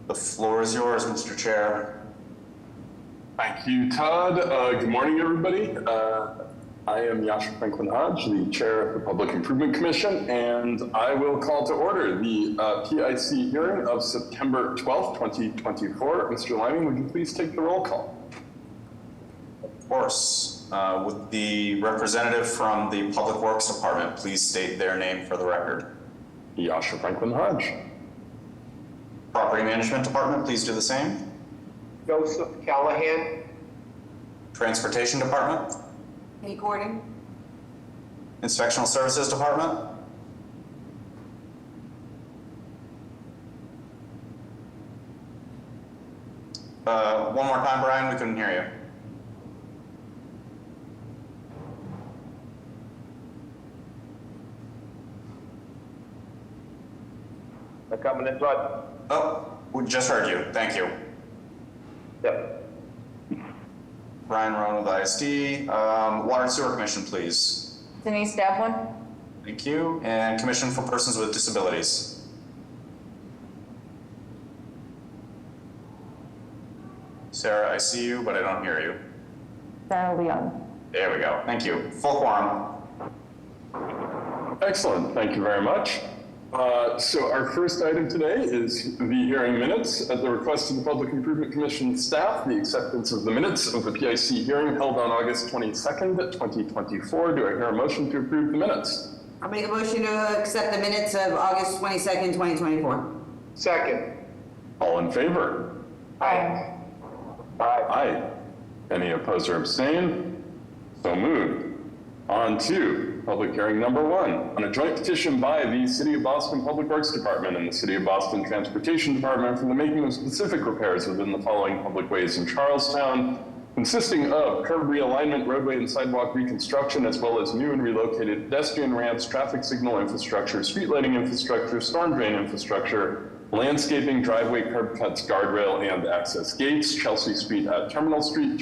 The floor is yours, Mr. Chair. Thank you, Todd. Good morning, everybody. I am Yasha Franklin Hodge, the chair of the Public Improvement Commission, and I will call to order the PIC hearing of September 12th, 2024. Mr. Liming, would you please take the roll call? Of course. Would the representative from the Public Works Department please state their name for the record? Yasha Franklin Hodge. Property Management Department, please do the same. Joseph Callahan. Transportation Department. Penny Gordon. Inspectional Services Department. One more time, Brian, we couldn't hear you. They're coming in, Bud. Oh, we just heard you. Thank you. Yep. Brian Rowan with ISD. Water and Sewer Commission, please. Denise Devlin. Thank you. And Commission for Persons with Disabilities. Sarah, I see you, but I don't hear you. Sarah Leon. There we go. Thank you. Full quorum. Excellent. Thank you very much. So our first item today is the hearing minutes. At the request of the Public Improvement Commission staff, the acceptance of the minutes of the PIC hearing held on August 22nd, 2024. Do I hear a motion to approve the minutes? I'll make a motion to accept the minutes of August 22nd, 2024. Second. All in favor? Aye. Aye. Any opposed or abstain? So moved. On to public hearing number 1 on a joint petition by the City of Boston Public Works Department and the City of Boston Transportation Department for the making of specific repairs within the following public ways in Charlestown, consisting of curb realignment, roadway and sidewalk reconstruction, as well as new and relocated pedestrian ramps, traffic signal infrastructure, street lighting infrastructure, storm drain infrastructure, landscaping, driveway, curb cuts, guardrail, and access gates, Chelsea Street at Terminal Street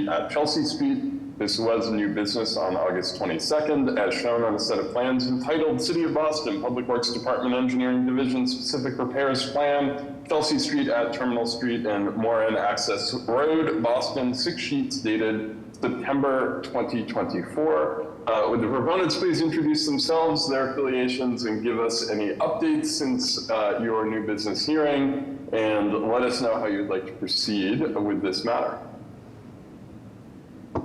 at Chelsea Street. This was new business on August 22nd, as shown on a set of plans entitled City of Boston Public Works Department Engineering Division Specific Repairs Plan, Chelsea Street at Terminal Street and Moran Access Road, Boston, 6 sheets dated September 2024. Would the proponents please introduce themselves, their affiliations, and give us any updates since your new business hearing, and let us know how you'd like to proceed with this matter.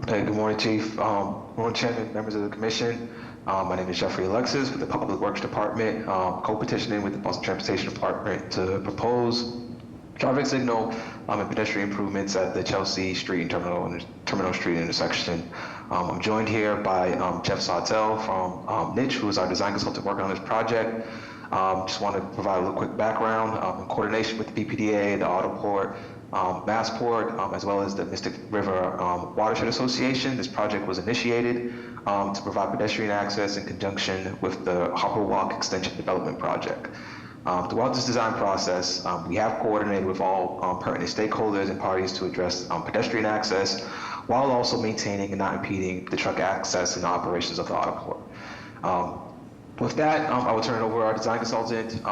Hey, good morning, Chief. Good morning, Chairman, members of the Commission. My name is Jeffrey Alexis with the Public Works Department, co-petitioning with the Boston Transportation Department to propose traffic signal and pedestrian improvements at the Chelsea Street and Terminal Street intersection. I'm joined here by Jeff Sawtell from Niche, who is our design consultant working on this project. Just want to provide a little quick background in coordination with the PPDA, the Autoport, Massport, as well as the Mystic River Watershed Association. This project was initiated to provide pedestrian access in conjunction with the Harper Walk Extension Development Project. Throughout this design process, we have coordinated with all pertinent stakeholders and parties to address pedestrian access while also maintaining and not impeding the truck access and operations of the Autoport. With that, I will turn it over to our design consultant,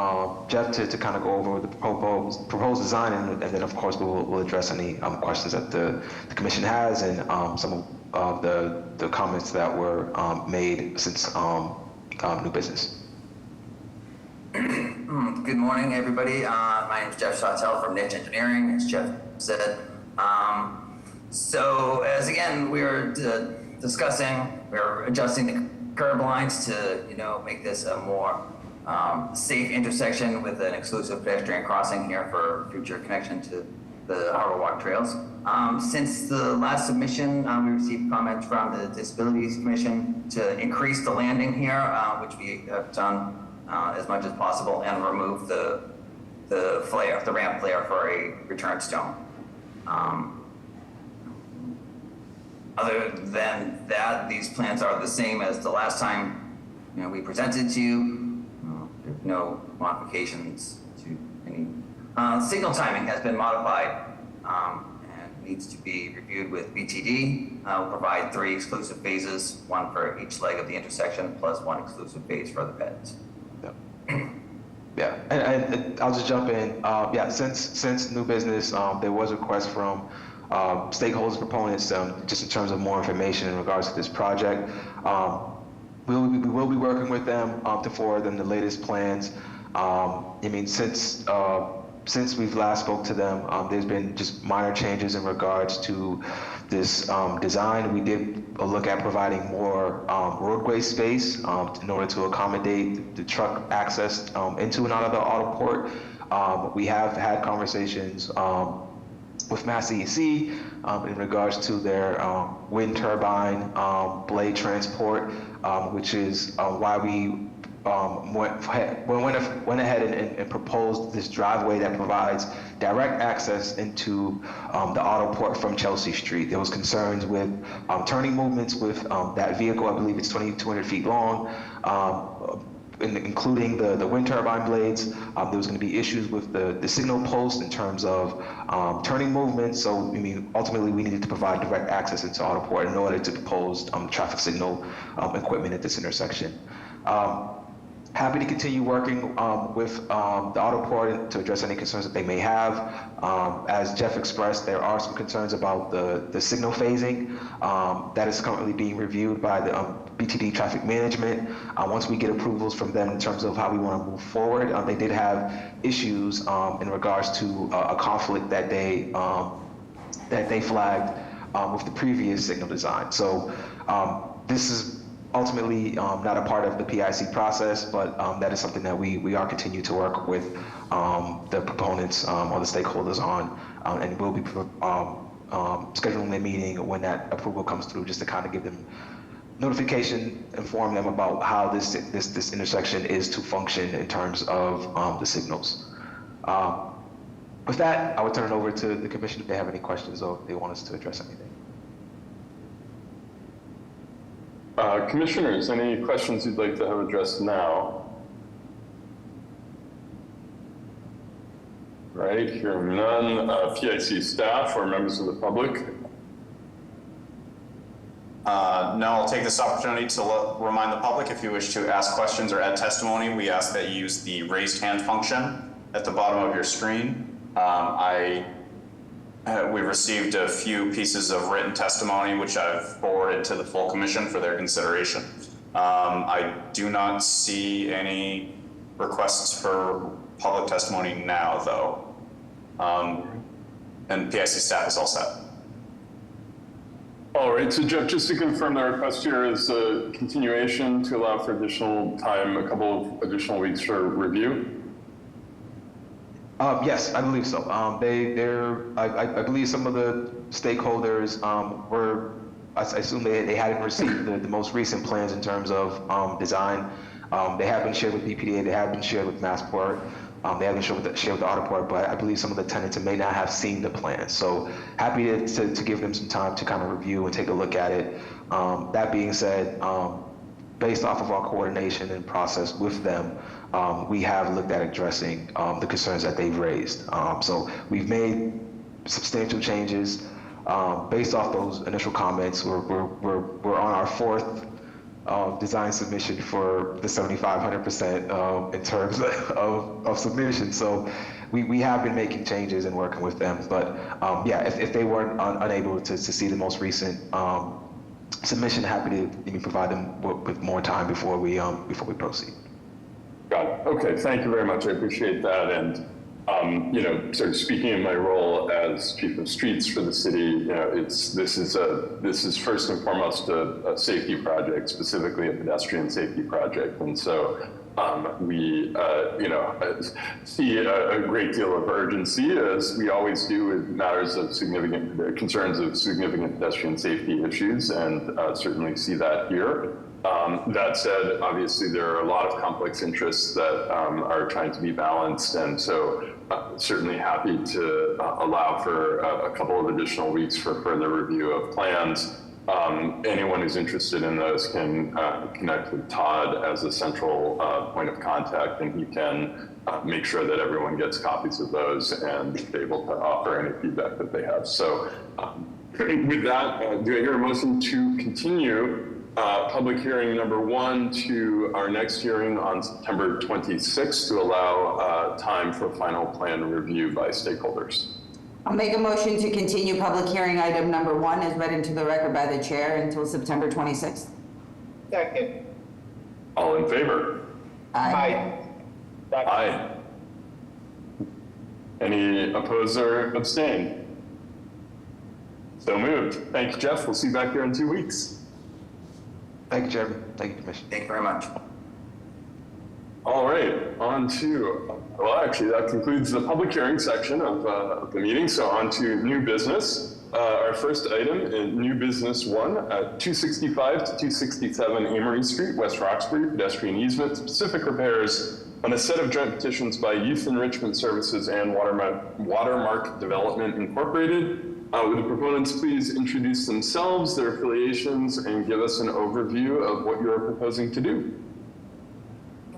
Jeff, to kind of go over the proposed design, and then of course we'll address any questions that the Commission has and some of the comments that were made since new business. Good morning, everybody. My name is Jeff Sawtell from Niche Engineering, as Jeff said. So as again, we're discussing, we're adjusting the curb lines to, make this a more safe intersection with an exclusive pedestrian crossing here for future connection to the Harbor Walk trails. Since the last submission, we received comments from the Disabilities Commission to increase the landing here, which we have done as much as possible, and remove the ramp flare for a return stone. Other than that, these plans are the same as the last time we presented to you. There's no modifications to any. Signal timing has been modified and needs to be reviewed with BTD. We'll provide 3 exclusive phases, 1 for each leg of the intersection, plus 1 exclusive phase for the peds. Yep. Yeah, and I'll just jump in. Yeah, since new business, there was a request from stakeholders, proponents, just in terms of more information in regards to this project. We will be working with them to forward them the latest plans. I mean, since we've last spoke to them, there's been just minor changes in regards to this design. We did a look at providing more roadway space in order to accommodate the truck access into and out of the auto port. We have had conversations with Mass DEC in regards to their wind turbine blade transport, which is why we went ahead and proposed this driveway that provides direct access into the auto port from Chelsea Street. There was concerns with turning movements with that vehicle. I believe it's 2,200 feet long, including the wind turbine blades. There was going to be issues with the signal post in terms of turning movements. So, I mean, ultimately we needed to provide direct access into auto port in order to propose traffic signal equipment at this intersection. Happy to continue working with the auto port to address any concerns that they may have. As Jeff expressed, there are some concerns about the signal phasing. That is currently being reviewed by the BTD Traffic Management. Once we get approvals from them in terms of how we want to move forward, they did have issues in regards to a conflict that they flagged with the previous signal design. So this is ultimately not a part of the PIC process, but that is something that we are continue to work with the proponents or the stakeholders on, and we'll be scheduling a meeting when that approval comes through, just to kind of give them notification, inform them about how this intersection is to function in terms of the signals. With that, I would turn it over to the commission if they have any questions or if they want us to address anything. Commissioners, any questions you'd like to have addressed now? Right, hearing none. PIC staff or members of the public? No, I'll take this opportunity to remind the public, if you wish to ask questions or add testimony, we ask that you use the raised hand function at the bottom of your screen. We received a few pieces of written testimony, which I've forwarded to the full commission for their consideration. I do not see any requests for public testimony now, though. And PIC staff is all set. All right, so Jeff, just to confirm, the request here is a continuation to allow for additional time, a couple of additional weeks for review? Yes, I believe so. I believe some of the stakeholders I assume they hadn't received the most recent plans in terms of design. They have been shared with BPDA, they have been shared with Massport, they have been shared with the Autoport, but I believe some of the tenants may not have seen the plans. So happy to give them some time to kind of review and take a look at it. That being said, based off of our coordination and process with them, we have looked at addressing the concerns that they've raised. So we've made substantial changes based off those initial comments. We're on our fourth design submission for the 7,500% in terms of submission. So we have been making changes and working with them. But yeah, if they weren't unable to see the most recent submission, happy to provide them with more time before we proceed. Got it. Okay, thank you very much. I appreciate that. And sort of speaking in my role as chief of streets for the city, this is first and foremost a safety project, specifically a pedestrian safety project. And so we see a great deal of urgency, as we always do with matters of concerns of significant pedestrian safety issues, and certainly see that here. That said, obviously there are a lot of complex interests that are trying to be balanced, and so certainly happy to allow for a couple of additional weeks for further review of plans. Anyone who's interested in those can connect with Todd as a central point of contact, and he can make sure that everyone gets copies of those and be able to offer any feedback that they have. So with that, do I hear a motion to continue public hearing number 1 to our next hearing on September 26th to allow time for final plan review by stakeholders. I'll make a motion to continue public hearing item number 1 as read into the record by the chair until September 26th. Second. All in favor? Aye. Second. Aye. Any oppose or abstain? So moved. Thank you, Jeff. We'll see you back here in 2 weeks. Thank you, Chairman. Thank you, Commissioner. Thank you very much. All right, on to, well, actually, that concludes the public hearing section of the meeting. So on to new business. Our first item in new business 1 at 265 to 267 Amory Street, West Roxbury, pedestrian easement, specific repairs on a set of joint petitions by Youth Enrichment Services and Watermark Development Incorporated. Would the proponents please introduce themselves, their affiliations, and give us an overview of what you are proposing to do?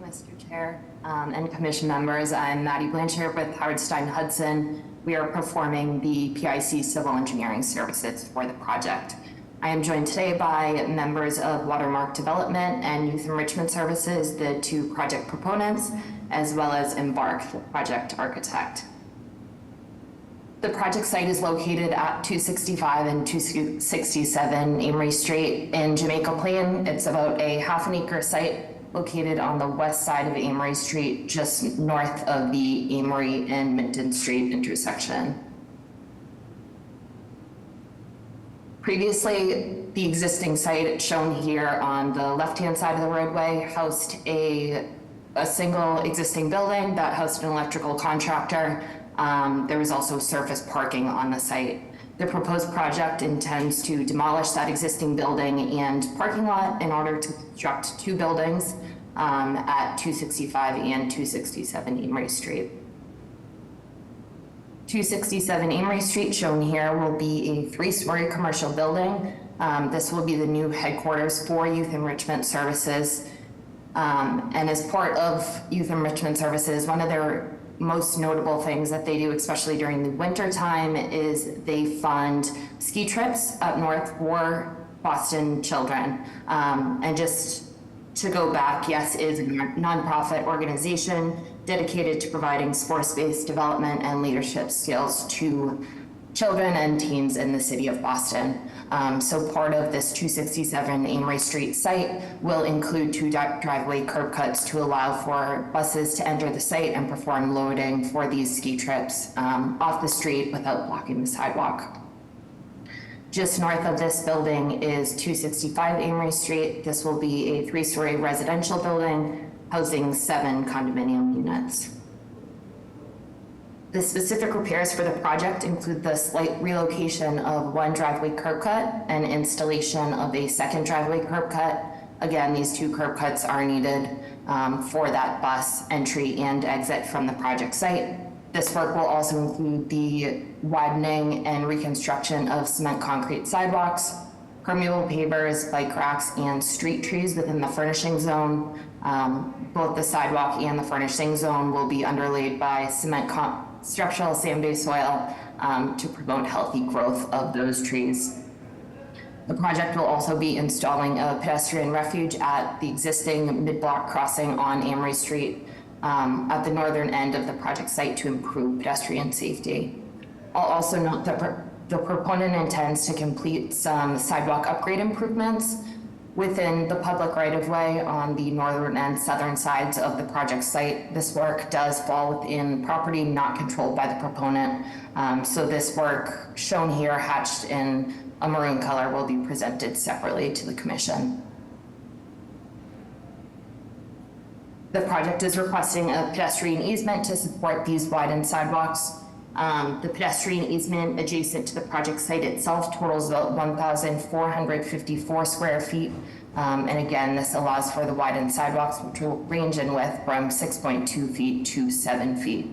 Mr. Chair and Commission members, I'm Maddie Blanchard with Howard Stein Hudson. We are performing the PIC Civil Engineering Services for the project. I am joined today by members of Watermark Development and Youth Enrichment Services, the 2 project proponents, as well as Embark, the project architect. The project site is located at 265 and 267 Amory Street in Jamaica Plain. It's about a half-an-acre site located on the west side of Amory Street, just north of the Amory and Minton Street intersection. Previously, the existing site shown here on the left-hand side of the roadway housed a single existing building that housed an electrical contractor. There was also surface parking on the site. The proposed project intends to demolish that existing building and parking lot in order to construct 2 buildings at 265 and 267 Amory Street. 267 Amory Street, shown here, will be a 3-story commercial building. This will be the new headquarters for Youth Enrichment Services. And as part of Youth Enrichment Services, one of their most notable things that they do, especially during the winter time, is they fund ski trips up north for Boston children. And just to go back, yes, it is a nonprofit organization dedicated to providing sports-based development and leadership skills to children and teens in the city of Boston. So part of this 267 Amory Street site will include 2 driveway curb cuts to allow for buses to enter the site and perform loading for these ski trips off the street without blocking the sidewalk. Just north of this building is 265 Amory Street. This will be a 3-story residential building housing 7 condominium units. The specific repairs for the project include the slight relocation of 1 driveway curb cut and installation of a 2nd driveway curb cut. Again, these 2 curb cuts are needed for that bus entry and exit from the project site. This work will also include the widening and reconstruction of cement concrete sidewalks, permeable pavers, bike racks, and street trees within the furnishing zone. Both the sidewalk and the furnishing zone will be underlaid by structural sand-based soil to promote healthy growth of those trees. The project will also be installing a pedestrian refuge at the existing mid-block crossing on Amory Street at the northern end of the project site to improve pedestrian safety. I'll also note that the proponent intends to complete some sidewalk upgrade improvements within the public right-of-way on the northern and southern sides of the project site. This work does fall within property not controlled by the proponent. So this work shown here, hatched in a maroon color, will be presented separately to the commission. The project is requesting a pedestrian easement to support these widened sidewalks. The pedestrian easement adjacent to the project site itself totals about 1,454 square feet. And again, this allows for the widened sidewalks, which will range in width from 6.2 feet to 7 feet.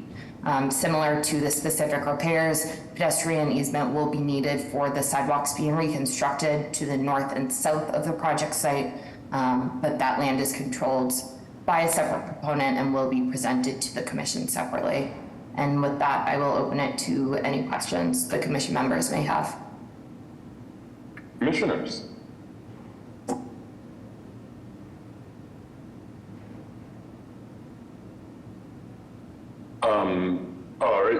Similar to the specific repairs, pedestrian easement will be needed for the sidewalks being reconstructed to the north and south of the project site, but that land is controlled by a separate proponent and will be presented to the commission separately. And with that, I will open it to any questions the commission members may have. Commissioners?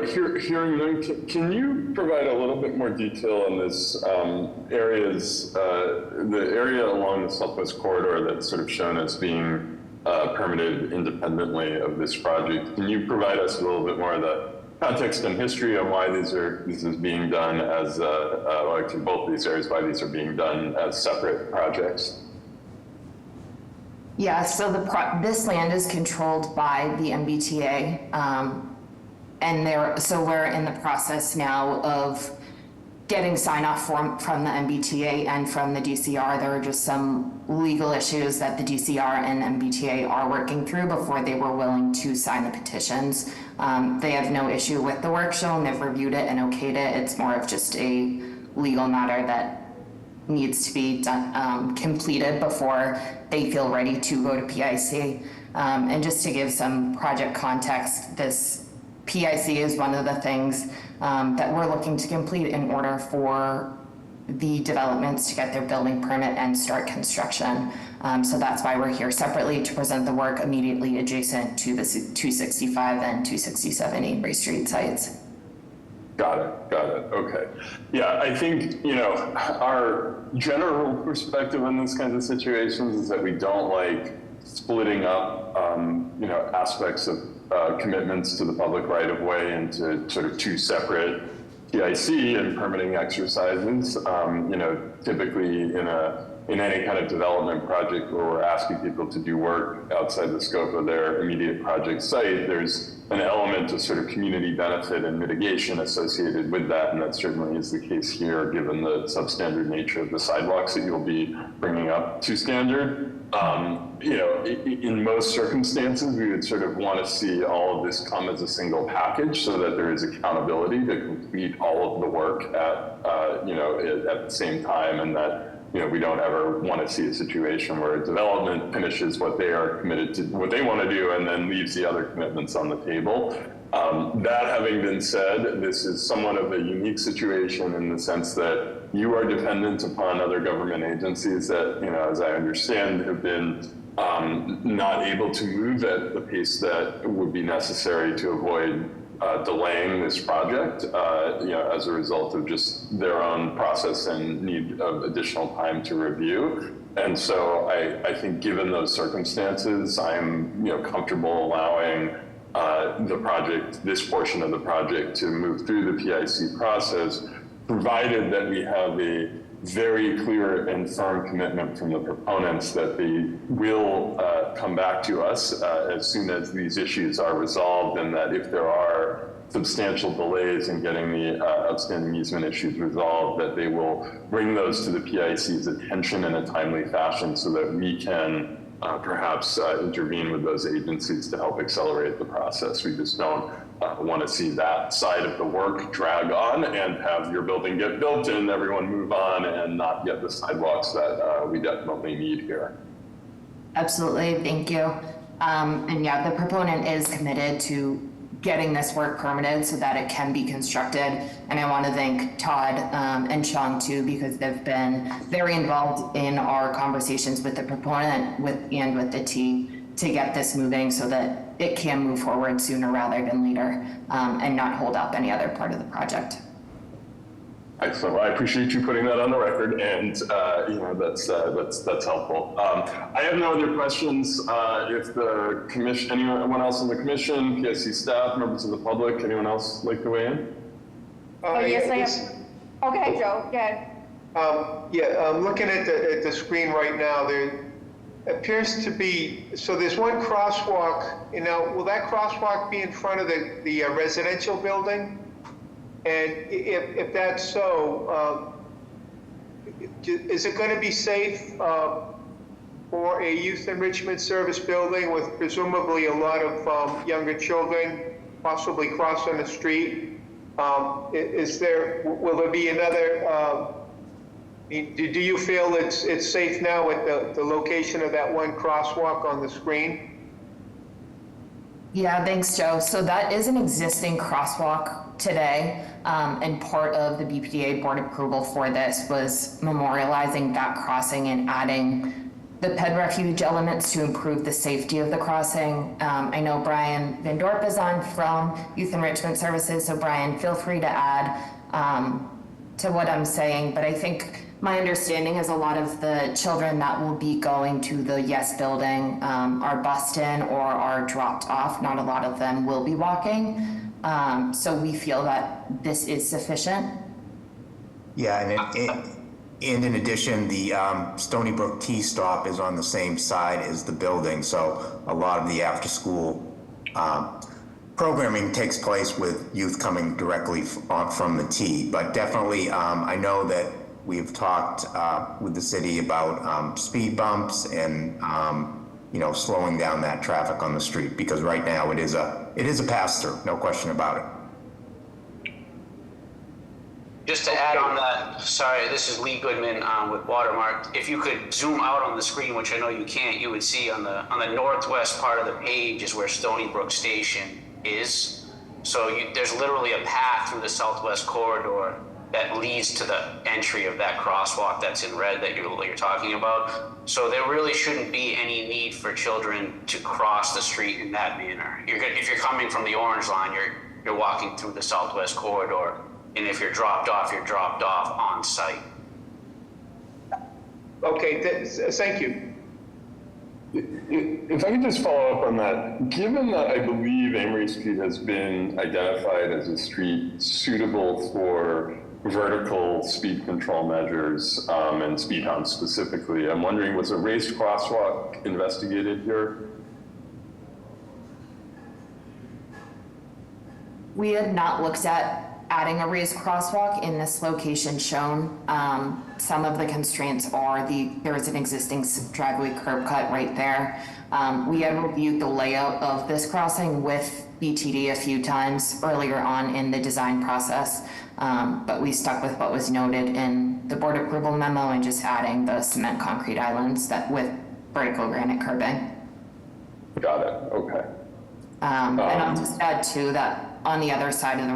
hearing none, can you provide a little bit more detail on this the area along the southwest corridor that's sort of shown as being permitted independently of this project? Can you provide us a little bit more of the context and history on why this is being done as, like in both these areas, why these are being done as separate projects? Yeah, so this land is controlled by the MBTA, so we're in the process now of getting sign off from the MBTA and from the DCR. There are just some legal issues that the DCR and MBTA are working through before they were willing to sign the petitions. They have no issue with the work shown. They've reviewed it and okayed it. It's more of just a legal matter that needs to be done, completed before they feel ready to go to PIC. And just to give some project context, this PIC is one of the things that we're looking to complete in order for the developments to get their building permit and start construction. So that's why we're here separately to present the work immediately adjacent to the 265 and 267 Avery Street sites. Got it, okay. Yeah, I think, our general perspective in these kinds of situations is that we don't like splitting up, aspects of commitments to the public right of way into sort of two separate PIC and permitting exercises. Typically in any kind of development project where we're asking people to do work outside the scope of their immediate project site, there's an element of sort of community benefit and mitigation associated with that, and that certainly is the case here, given the substandard nature of the sidewalks that you'll be bringing up to standard. In most circumstances, we would sort of want to see all of this come as a single package so that there is accountability to complete all of the work at the same time, and that we don't ever want to see a situation where a development finishes what they are committed to, what they want to do, and then leaves the other commitments on the table. That having been said, this is somewhat of a unique situation in the sense that you are dependent upon other government agencies that, as I understand, have been not able to move at the pace that would be necessary to avoid delaying this project, as a result of just their own process and need of additional time to review. And so I think given those circumstances, I'm comfortable allowing this portion of the project to move through the PIC process, provided that we have a very clear and firm commitment from the proponents that they will come back to us as soon as these issues are resolved, and that if there are substantial delays in getting the outstanding easement issues resolved, that they will bring those to the PIC's attention in a timely fashion so that we can perhaps intervene with those agencies to help accelerate the process. We just don't want to see that side of the work drag on and have your building get built and everyone move on and not get the sidewalks that we definitely need here. Absolutely, thank you. And yeah, the proponent is committed to getting this work permitted so that it can be constructed. And I want to thank Todd and Sean too, because they've been very involved in our conversations with the proponent and with the T to get this moving so that it can move forward sooner rather than later, and not hold up any other part of the project. Excellent. Well, I appreciate you putting that on the record, and that's helpful. I have no other questions. If the commission, anyone else on the commission, PSC staff, members of the public, anyone else like to weigh in? Yes, I am. Okay, Joe, go ahead. I'm looking at the screen right now. There appears to be, so there's one crosswalk, will that crosswalk be in front of the residential building? And if that's so, is it going to be safe for a youth enrichment service building with presumably a lot of younger children possibly crossing the street? Will there be another, do you feel it's safe now at the location of that one crosswalk on the screen? Yeah, thanks, Joe. So that is an existing crosswalk today, and part of the BPDA board approval for this was memorializing that crossing and adding the ped refuge elements to improve the safety of the crossing. I know Brian Van Dorp is on from Youth Enrichment Services, so Brian, feel free to add to what I'm saying, but I think my understanding is a lot of the children that will be going to the Yes building are bused in or are dropped off. Not a lot of them will be walking. So we feel that this is sufficient. Yeah, and in addition, the Stony Brook Tea Stop is on the same side as the building, so a lot of the after-school programming takes place with youth coming directly from the T. But definitely, I know that we've talked with the city about speed bumps and slowing down that traffic on the street, because right now it is a pass-through, no question about it. Just to add on that, sorry, this is Lee Goodman with Watermark. If you could zoom out on the screen, which I know you can't, you would see on the northwest part of the page is where Stony Brook Station is. So there's literally a path through the southwest corridor that leads to the entry of that crosswalk that's in red that you're talking about. So there really shouldn't be any need for children to cross the street in that manner. If you're coming from the orange line, you're walking through the southwest corridor. And if you're dropped off on site. Okay, thank you. If I could just follow up on that, given that I believe Amory Street has been identified as a street suitable for vertical speed control measures and speed humps specifically, I'm wondering, was a raised crosswalk investigated here? We had not looked at adding a raised crosswalk in this location shown. Some of the constraints are there is an existing driveway curb cut right there. We had reviewed the layout of this crossing with BTD a few times earlier on in the design process, but we stuck with what was noted in the board approval memo and just adding the cement concrete islands with vertical granite curbing. Got it, okay. And I'll just add too that on the other side of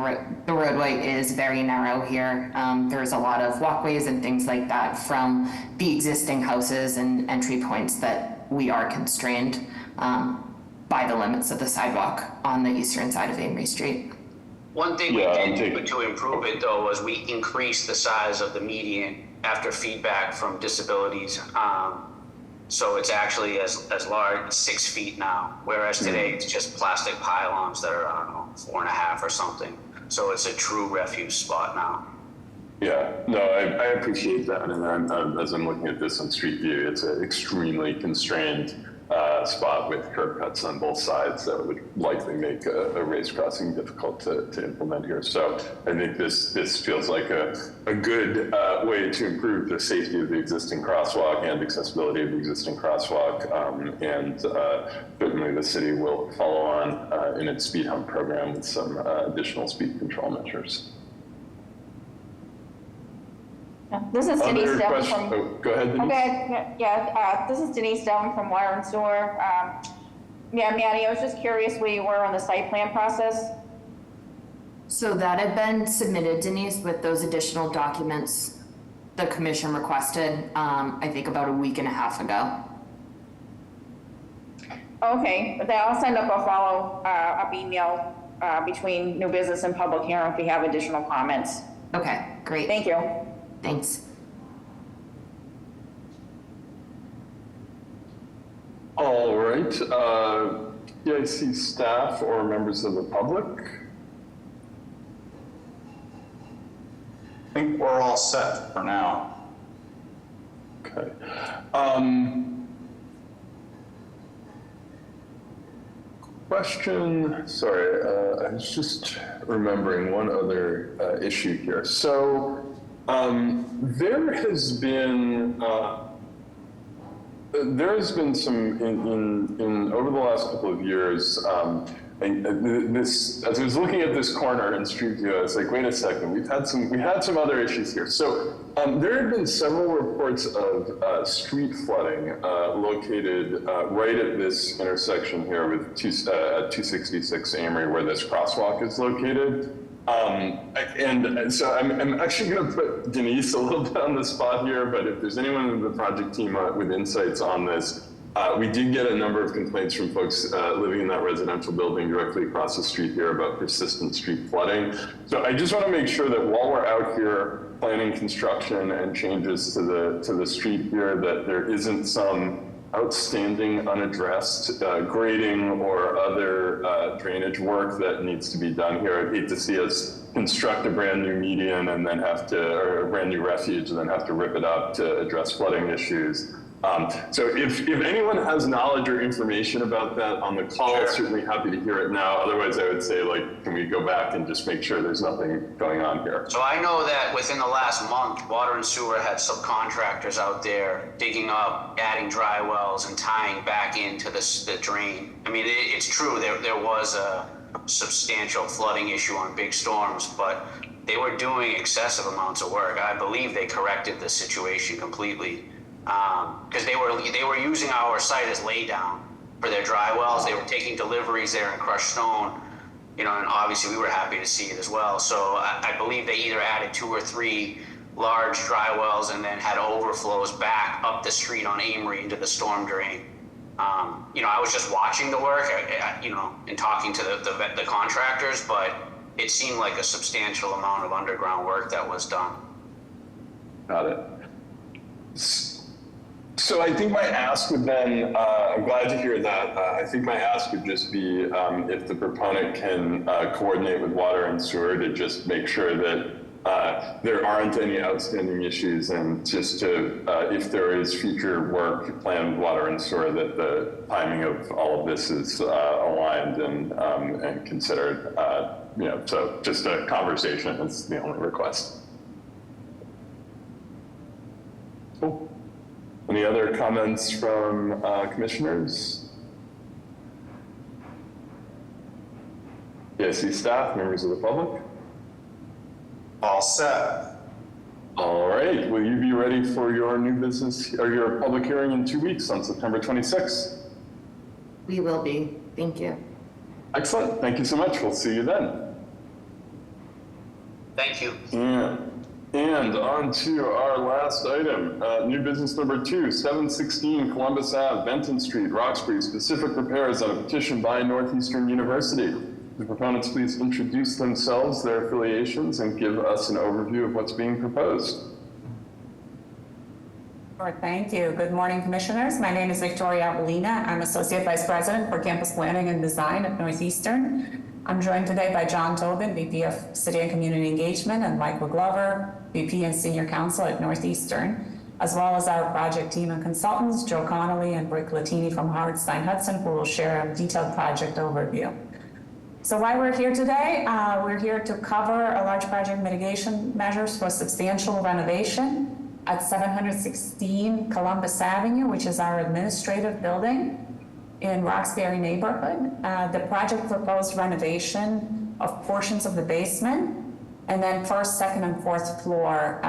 the roadway is very narrow here. There's a lot of walkways and things like that from the existing houses and entry points that we are constrained by the limits of the sidewalk on the eastern side of Amory Street. One thing we did do to improve it though was we increased the size of the median after feedback from disabilities. So it's actually as large as 6 feet now, whereas today it's just plastic pylons that are, I don't know, 4.5 or something. So it's a true refuse spot now. Yeah, no, I appreciate that. And as I'm looking at this on Street View, it's an extremely constrained spot with curb cuts on both sides that would likely make a raised crossing difficult to implement here. So I think this feels like a good way to improve the safety of the existing crosswalk and accessibility of the existing crosswalk. And certainly the city will follow on in its speed hump program with some additional speed control measures. This is Denise Devon from. Oh, go ahead, Denise. Okay, yeah, this is Denise Devon from Water and Sewer. Yeah, Maddie, I was just curious where you were on the site plan process. So that had been submitted, Denise, with those additional documents the commission requested, I think about a week and a half ago. Okay, but then I'll send up a follow-up email between new business and public hearing if we have additional comments. Okay, great. Thank you. Thanks. All right, PIC staff or members of the public? I think we're all set for now. Okay. Question, sorry, I was just remembering one other issue here. So there has been some in over the last couple of years. This, as I was looking at this corner in Street View, I was like, wait a second, we had some other issues here. So there have been several reports of street flooding located right at this intersection here with 266 Amory, where this crosswalk is located. And so I'm actually going to put Denise a little bit on the spot here, but if there's anyone in the project team with insights on this, we did get a number of complaints from folks living in that residential building directly across the street here about persistent street flooding. So I just want to make sure that while we're out here planning construction and changes to the street here, that there isn't some outstanding unaddressed grading or other drainage work that needs to be done here. I'd hate to see us construct a brand new median and then have to, or a brand new refuge and then have to rip it up to address flooding issues. So if anyone has knowledge or information about that on the call, Sure. certainly happy to hear it now. Otherwise, I would say, like, can we go back and just make sure there's nothing going on here? So I know that within the last month, Water and Sewer had subcontractors out there digging up, adding dry wells and tying back into the drain. I mean, it's true, there was a substantial flooding issue on big storms, but they were doing excessive amounts of work. I believe they corrected the situation completely. Because they were using our site as laydown for their dry wells. They were taking deliveries there in crushed stone, you know, and obviously we were happy to see it as well. So I believe they either added 2 or 3 large dry wells and then had overflows back up the street on Amory into the storm drain. You know, I was just watching the work, you know, and talking to the contractors, but it seemed like a substantial amount of underground work that was done. Got it. So I think my ask would then, I'm glad to hear that. I think my ask would just be if the proponent can coordinate with Water and Sewer to just make sure that there aren't any outstanding issues, and just to, if there is future work planned with Water and Sewer, that the timing of all of this is aligned and considered. You know, so just a conversation is the only request. Cool. Any other comments from commissioners? PSC staff, members of the public? All set. All right, will you be ready for your new business or your public hearing in 2 weeks on September 26th? We will be. Thank you. Excellent, thank you so much. We'll see you then. Thank you. And on to our last item, new business number 2, 716 Columbus Ave, Benton Street, Roxbury, specific repairs on a petition by Northeastern University. The proponents please introduce themselves, their affiliations, and give us an overview of what's being proposed. Sure, thank you. Good morning, commissioners. My name is Victoria Molina. I'm Associate Vice President for Campus Planning and Design at Northeastern. I'm joined today by John Tobin, VP of City and Community Engagement, and Michael Glover, VP and Senior Counsel at Northeastern, as well as our project team and consultants, Joe Connolly and Rick Latini from Howard Stein Hudson, who will share a detailed project overview. So why we're here today, we're here to cover a large project mitigation measures for substantial renovation at 716 Columbus Avenue, which is our administrative building in Roxbury neighborhood. The project proposed renovation of portions of the basement, and then first, second, and fourth floor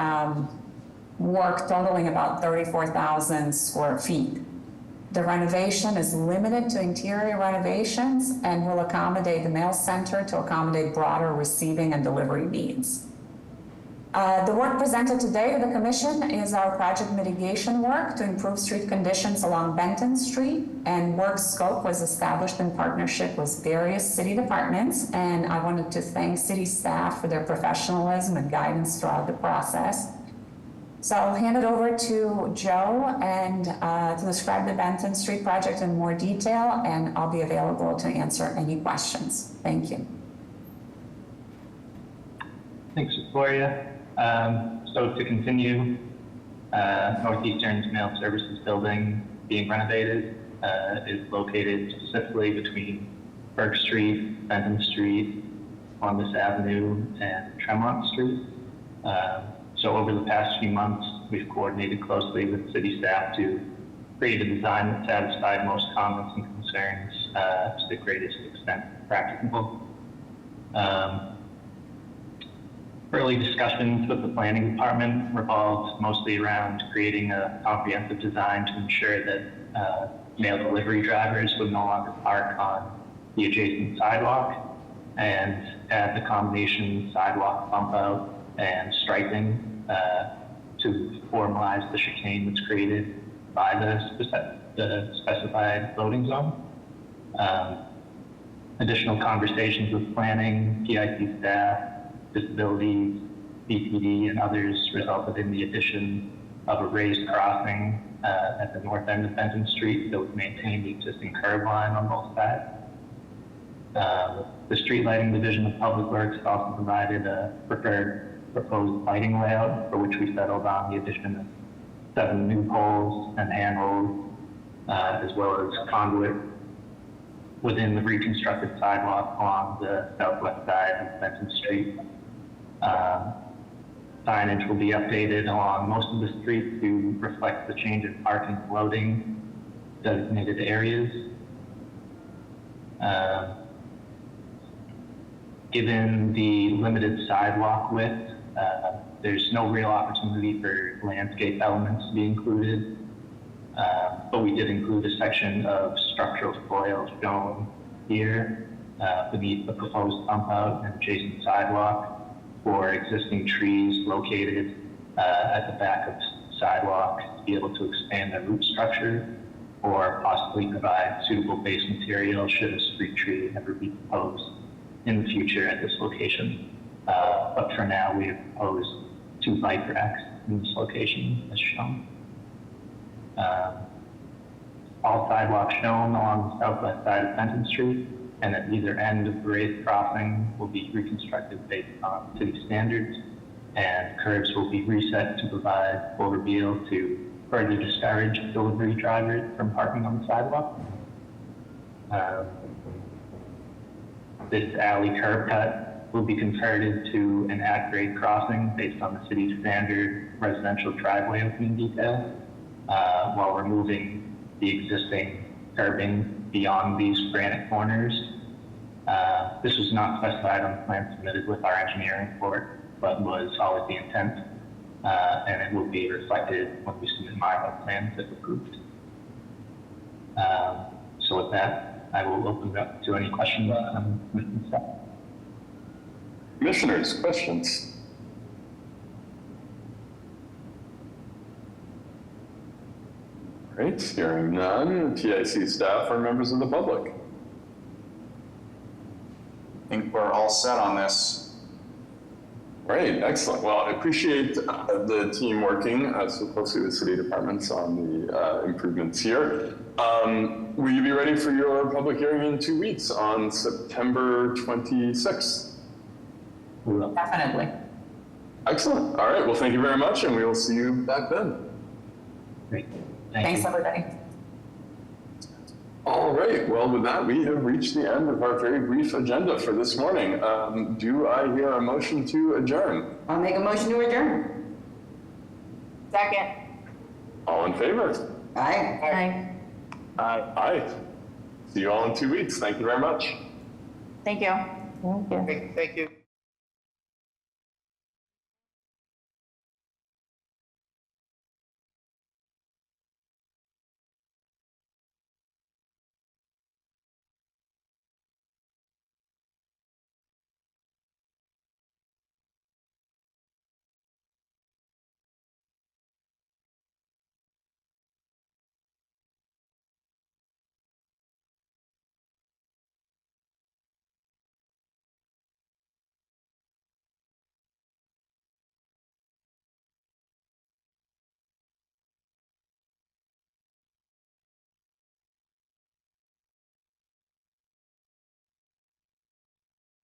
work totaling about 34,000 square feet. The renovation is limited to interior renovations and will accommodate the mail center to accommodate broader receiving and delivery needs. The work presented today to the Commission is our project mitigation work to improve street conditions along Benton Street, and work scope was established in partnership with various city departments, and I wanted to thank city staff for their professionalism and guidance throughout the process. So I'll hand it over to Joe and to describe the Benton Street project in more detail, and I'll be available to answer any questions. Thank you. Thanks, Victoria. So to continue, Northeastern's Mail Services building being renovated is located specifically between Burke Street, Benton Street, Columbus Avenue, and Tremont Street. So over the past few months, we've coordinated closely with city staff to create a design that satisfied most comments and concerns to the greatest extent practicable. Early discussions with the planning department revolved mostly around creating a comprehensive design to ensure that mail delivery drivers would no longer park on the adjacent sidewalk, and add the combination sidewalk bump out and striping to formalize the chicane that's created by the specified loading zone. Additional conversations with planning, PIC staff, disabilities, BPD, and others resulted in the addition of a raised crossing at the north end of Benton Street that would maintain the existing curb line on both sides. The Street Lighting Division of Public Works also provided a prepared proposed lighting layout for which we settled on the addition of 7 new poles and handholds, as well as conduit within the reconstructed sidewalk along the southwest side of Benton Street. Signage will be updated along most of the street to reflect the change in parking and loading designated areas. Given the limited sidewalk width, there's no real opportunity for landscape elements to be included, but we did include a section of structural spoil shown here beneath the proposed pump out and adjacent sidewalk for existing trees located at the back of the sidewalk to be able to expand the root structure or possibly provide suitable base material should a street tree ever be proposed in the future at this location. But for now, we have proposed 2 bike racks in this location as shown. All sidewalks shown along the southwest side of Benton Street and at either end of the raised crossing will be reconstructed based on city standards, and curbs will be reset to provide full reveal to further discourage delivery drivers from parking on the sidewalk. This alley curb cut will be converted to an at-grade crossing based on the city's standard residential driveway opening detail, while removing the existing curbing beyond these granite corners. This was not specified on the plan submitted with our engineering report, but was always the intent, and it will be reflected when we submit my plans if approved. So with that, I will open it up to any questions with staff. Commissioners, questions? Great, hearing none, TIC staff or members of the public? I think we're all set on this. Great, excellent. Well, I appreciate the team working so closely with city departments on the improvements here. Will you be ready for your public hearing in 2 weeks on September 26th? Definitely. Excellent. All right. Well, thank you very much, and we will see you back then. Great. Thanks, everybody. All right. Well, with that, we have reached the end of our very brief agenda for this morning. Do I hear a motion to adjourn? I'll make a motion to adjourn. Second. All in favor? Aye. Aye. Aye. See you all in 2 weeks. Thank you very much. Thank you. Thank you.